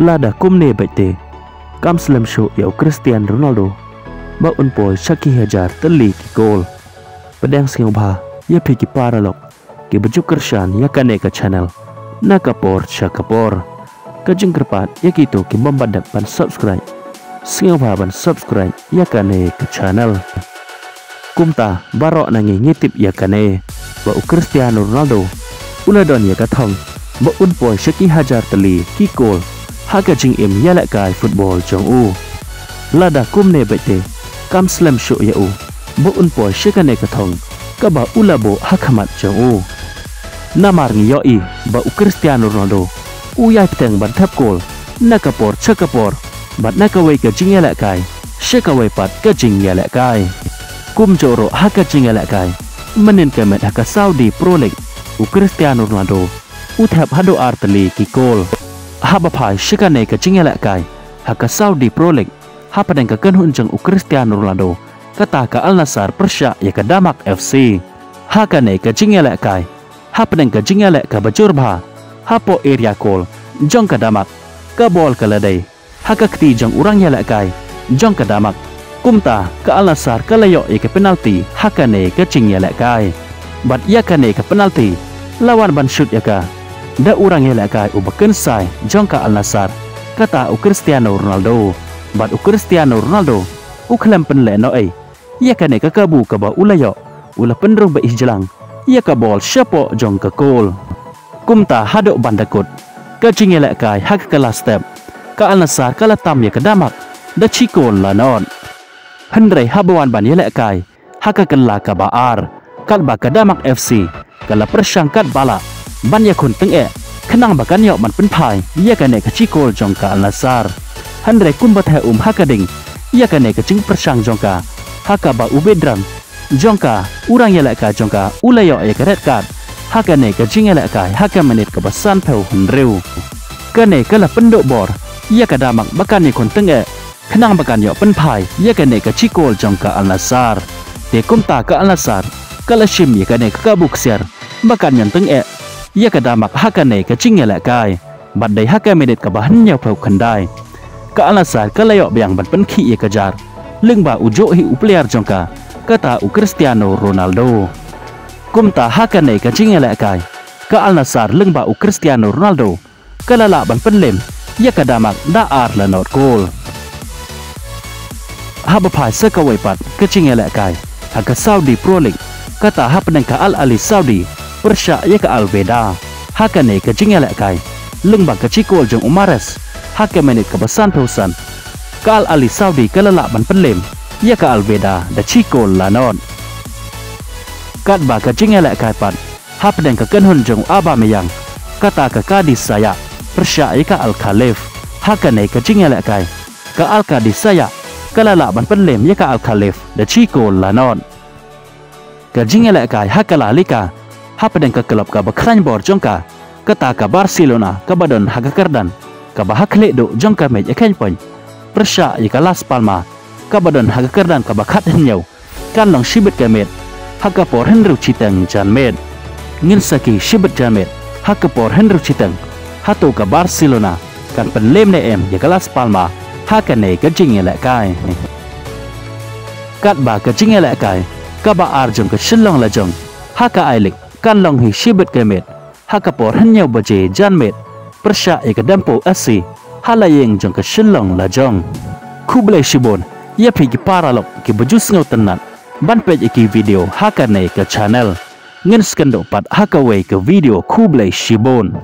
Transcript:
lada kumne baite kam slam show ya Cristiano Ronaldo ba unpoi Shaki Hajar teli ki gol pedang sing bha ya phiki paralok ki baju kershan ya kane ka channel nakapor chakapor ka jingkerpat ya gitu ki membadak ban subscribe sing bha ban subscribe ya kane ka channel kumta barok nangi ngitip ya kane ba Cristiano Ronaldo uladon ya kathong ba unpoi Shaki Hajar teli ki gol haga jing im ya la kai football jong u lada kumne baite kam slam show ya u bo unpoi shikane kathong ka ba ulabo hakamat jong u namar ngi yo i ba Cristiano Ronaldo u ya teng ban thap gol nakapor chakapor bat nakawai ka jing ya la kai shikawai pat ka jing ya la kai kum joro haka jing ya la kai menin kemet haka Saudi Pro League Cristiano Ronaldo u thap hado artali ki gol haba phai shikane ka jing ya la kai haka Saudi Pro League hapa dan kekan hunjeng Cristiano Ronaldo kata ka Al Nassr Persya ya ka Damak FC hakane ka jing ya la kai hapa dan ka jing ya la ka bajur bha hapo area call jong ka Damak ka bol ka ladai haka kti jong urang ya la kai jong ka Damak kumta ka Al Nassr ka layo ya ka penalti hakane ka jing ya la kai bat ya kane ka penalti lawan ban shoot ya ka da urang ya la kai ubaken sai jong ka Al Nassr kata Cristiano Ronaldo bat Cristiano Ronaldo uklam penle no ai ya kane ka kabu ka ba ulayo ula penrung ba ihjelang ya ka bol syapo jong ka gol kumta hadok bandakut ka jingela kai hak ka last step ka Al Nassr ka latam ya ka Damak da chikol la non hendrai habawan ban ya la kai hak ka la ka ba ar kal ba ka Damak FC kala persangkat bala ban ya kun teng e kenang bakan yo man pen phai ya kane ka chikol jong ka Al Nassr handre kun bathe hakading ia kane kecing persang jongka haka ba ubedram jongka urang yala ka jongka ulayo ya keret kat hakane kecing yala ka haka menit ke basan peu hendreu kane kala pendok bor ia ka Damak bakan ni kon tenge kenang bakan yo pen phai ia kane ka chikol jongka Al Nassr te kumta ka Al Nassr kala shim ia kane ka buk ser bakan yang tenge ia ka Damak hakane kecing yala kai badai haka menit ke bahan yo peu khandai ka Al Nassr ka layo biang ban pen khi ye kajar leng ba ujo hi player jongka kata Cristiano Ronaldo kumta hakane ka jingela kai ka Al Nassr leng ba Cristiano Ronaldo kala la ban pen lem ya ka Damak da ar la not goal haba phai sa ka wai pat ka jingela kai haka Saudi Pro League kata hapen ka Al Ali Saudi Persya ya ka Al Weda hakane ka jingela kai leng ba ka chikol jong Umares haka menit ke basan pausan ka Al Ali Saudi kalala ban penlem ya ka Al Weda da chikol lanon kat ba ka jingela kai pan hap den ka kenhun jong aba meyang kata ka Kadis saya Persya ya ka Al Khalif haka ne ka jingela kai ka Al Kadis saya kalala ban penlem ya ka Al Khalif da chikol lanon ka jingela kai haka la lika hap den ka klub ka bakran bor jongka kata ka Barcelona ka badon haga kardan ka bahak ledo jong ka mej ekhen pon Persya ya ka Las Palma ka badon haga kardan ka bakhat henyau kan long shibet ka met haka por henru chitang jan met ngin saki shibet jan met haka por henru chitang hato ka Barcelona kan penlem ne em ya ka Las Palma haka ne ka jingela kai kat ba ka jingela kai ka ba ar jong ka shillong la jong haka ailik kan long hi shibet ka met haka por henyau baje jan met Persya ya ka Dampo asi halayeng jong ka shillong la jong Kublai Shibon ya phiki paralok ki bajus ngau tenat ban page ki video hakane ka channel ngin skendo pat hakawai ka video Kublai Shibon